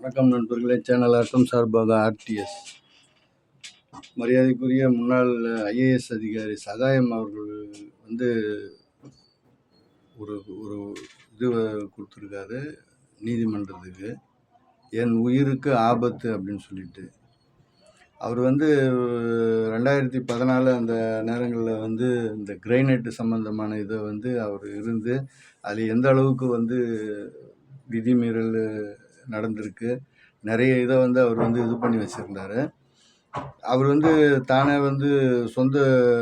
வணக்கம் நண்பர்களே. சேனல் அர்த்தம் சார்பாக ஆர்டிஎஸ் மரியாதைக்குரிய முன்னாள் ஐஏஎஸ் அதிகாரி சகாயம் அவர்கள் வந்து ஒரு ஒரு இது கொடுத்துருக்காரு நீதிமன்றத்துக்கு, என் உயிருக்கு ஆபத்து அப்படின்னு சொல்லிட்டு. அவர் வந்து 2014 அந்த நேரங்களில் வந்து இந்த கிரைனைட்டு சம்மந்தமான இதை வந்து அவர் இருந்து அது எந்த அளவுக்கு வந்து விதிமீறல் நடந்திருக்கு, நிறைய இதை வந்து அவர் வந்து இது பண்ணி வச்சுருந்தார். அவர் வந்து தானே வந்து சொந்த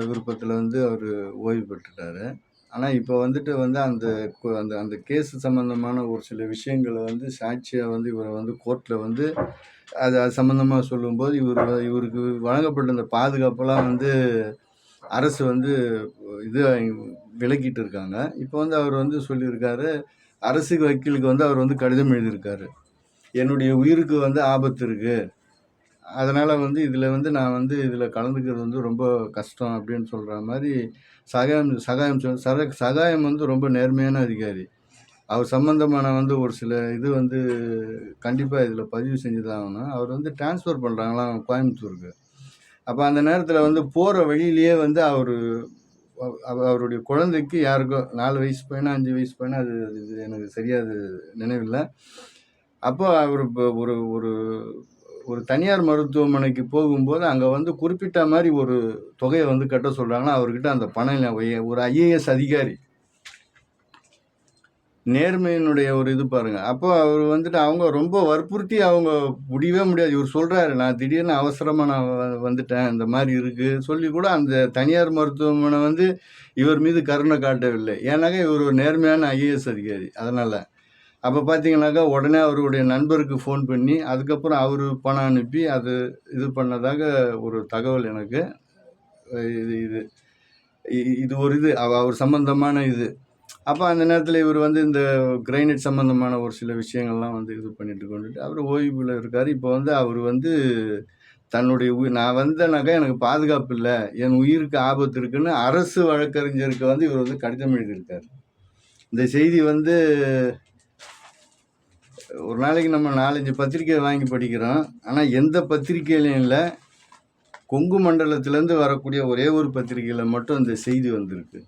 விருப்பத்தில் வந்து அவர் ஓய்வு பெற்றுட்டார். ஆனால் இப்போ வந்துட்டு வந்து அந்த அந்த அந்த கேஸ் சம்மந்தமான ஒரு சில விஷயங்களை வந்து சாட்சியாக வந்து இவரை வந்து கோர்ட்டில் வந்து அது சம்மந்தமாக சொல்லும்போது இவருக்கு வழங்கப்பட்ட அந்த பாதுகாப்பெல்லாம் வந்து அரசு வந்து இது விலக்கிட்டு இருக்காங்க. இப்போ வந்து அவர் வந்து சொல்லியிருக்காரு, அரசு வக்கீலுக்கு வந்து அவர் வந்து கடிதம் எழுதியிருக்காரு, என்னுடைய உயிருக்கு வந்து ஆபத்து இருக்குது, அதனால் வந்து இதில் வந்து நான் வந்து இதில் கலந்துக்கிறது வந்து ரொம்ப கஷ்டம் அப்படின்னு சொல்கிற மாதிரி சகாயம் வந்து ரொம்ப நேர்மையான அதிகாரி. அவர் சம்மந்தமான வந்து ஒரு சில இது வந்து கண்டிப்பாக இதில் பதிவு செஞ்சு தான் ஆகணும். அவர் வந்து டிரான்ஸ்ஃபர் பண்ணுறாங்களாம் கோயம்புத்தூருக்கு. அப்போ அந்த நேரத்தில் வந்து போகிற வழியிலேயே வந்து அவருடைய குழந்தைக்கு யாருக்கோ 4 வயசு பையனா 5 வயசு பையனா அது எனக்கு சரியாக அது நினைவில்லை. அப்போ அவர் ஒரு ஒரு ஒரு தனியார் மருத்துவமனைக்கு போகும்போது அங்கே வந்து குறிப்பிட்ட மாதிரி ஒரு தொகையை வந்து கட்ட சொல்கிறாங்கன்னா அவர்கிட்ட அந்த பணம் இல்லை. ஒரு ஐஏஎஸ் அதிகாரி, நேர்மையினுடைய ஒரு இது பாருங்க. அப்போ அவர் வந்துட்டு அவங்க ரொம்ப வற்புறுத்தி அவங்க முடியவே முடியாது. இவர் சொல்றாரு, நான் திடீர்னு அவசரமாக நான் வந்துட்டேன், இந்த மாதிரி இருக்கு சொல்லி கூட அந்த தனியார் மருத்துவமனை வந்து இவர் மீது கருணை காட்டவில்லை. ஏன்னாக்கா இவர் ஒரு நேர்மையான ஐஏஎஸ் அதிகாரி. அதனால் அப்போ பார்த்தீங்கன்னாக்கா உடனே அவருடைய நண்பருக்கு ஃபோன் பண்ணி அதுக்கப்புறம் அவர் பணம் அனுப்பி அது இது பண்ணதாக ஒரு தகவல் எனக்கு. இது இது இது ஒரு இது அவர் சம்பந்தமான இது. அப்போ அந்த நேரத்தில் இவர் வந்து இந்த கிரைனைட் சம்மந்தமான ஒரு சில விஷயங்கள்லாம் வந்து இது பண்ணிட்டு கொண்டுட்டு அவர் ஓய்வில் இருக்கார். இப்போ வந்து அவர் வந்து தன்னுடைய நான் வந்தேனாக்கா எனக்கு பாதுகாப்பு இல்லை, என் உயிருக்கு ஆபத்து இருக்குன்னு அரசு வழக்கறிஞருக்கு வந்து இவர் வந்து கடிதம் எழுதியிருக்கார். இந்த செய்தி வந்து ஒரு நாளைக்கு நம்ம 4-5 பத்திரிக்கை வாங்கி படிக்கிறோம். ஆனால் எந்த பத்திரிக்கையிலையும் இல்லை, கொங்கு மண்டலத்திலேருந்து வரக்கூடிய ஒரே ஒரு பத்திரிகையில் மட்டும் இந்த செய்தி வந்திருக்கு.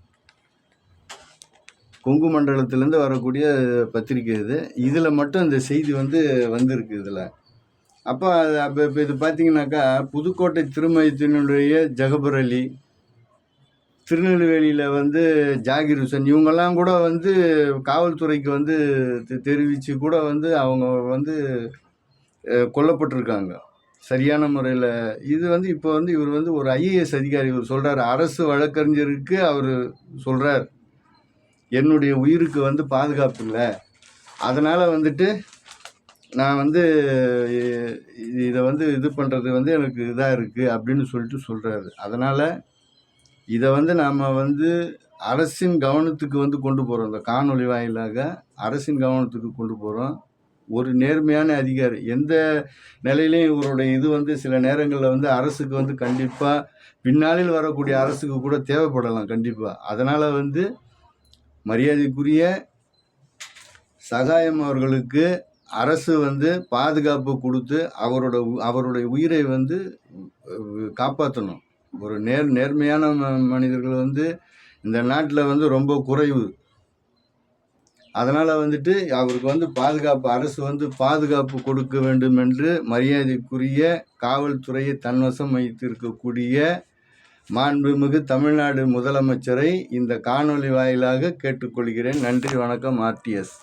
கொங்கு மண்டலத்திலேருந்து வரக்கூடிய பத்திரிக்கை இதில் மட்டும் இந்த செய்தி வந்து வந்திருக்கு இதில். அப்போ இப்போ இது பார்த்தீங்கன்னாக்கா புதுக்கோட்டை திருமயத்தினுடைய ஜகபர் அலி, திருநெல்வேலியில் வந்து ஜாகிர் ஹுசன், இவங்கெல்லாம் கூட வந்து காவல்துறைக்கு வந்து தெரிவித்து கூட வந்து அவங்க வந்து கொல்லப்பட்டிருக்காங்க சரியான முறையில். இது வந்து இப்போ வந்து இவர் வந்து ஒரு ஐஏஎஸ் அதிகாரி, இவர் சொல்கிறார், அரசு வழக்கறிஞருக்கு அவர் சொல்கிறார், என்னுடைய உயிருக்கு வந்து பாதுகாப்பு இல்லை, அதனால் வந்துட்டு நான் வந்து இதை வந்து இது பண்ணுறது வந்து எனக்கு இதாக இருக்குது அப்படின்னு சொல்லிட்டு சொல்கிறாரு. அதனால் இதை வந்து நாம் வந்து அரசின் கவனத்துக்கு வந்து கொண்டு போகிறோம். இந்த காணொலி வாயிலாக அரசின் கவனத்துக்கு கொண்டு போகிறோம். ஒரு நேர்மையான அதிகாரி எந்த நிலையிலையும் இவருடைய இது வந்து சில நேரங்களில் வந்து அரசுக்கு வந்து கண்டிப்பாக பின்னாளில் வரக்கூடிய அரசுக்கு கூட தேவைப்படலாம் கண்டிப்பாக. அதனால் வந்து மரியாதைக்குரிய சகாயம் அவர்களுக்கு அரசு வந்து பாதுகாப்பு கொடுத்து அவருடைய உயிரை வந்து காப்பாற்றணும். ஒரு நேர்மையான மனிதர்கள் வந்து இந்த நாட்டில் வந்து ரொம்ப குறைவு. அதனால் வந்துட்டு அவருக்கு வந்து அரசு வந்து பாதுகாப்பு கொடுக்க வேண்டும் என்று மரியாதைக்குரிய காவல்துறையை தன்வசம் வைத்திருக்கக்கூடிய மாண்புமிகு தமிழ்நாடு முதலமைச்சரை இந்த காணொலி வாயிலாக கேட்டுக்கொள்கிறேன். நன்றி, வணக்கம். ஆர்டிஎஸ்.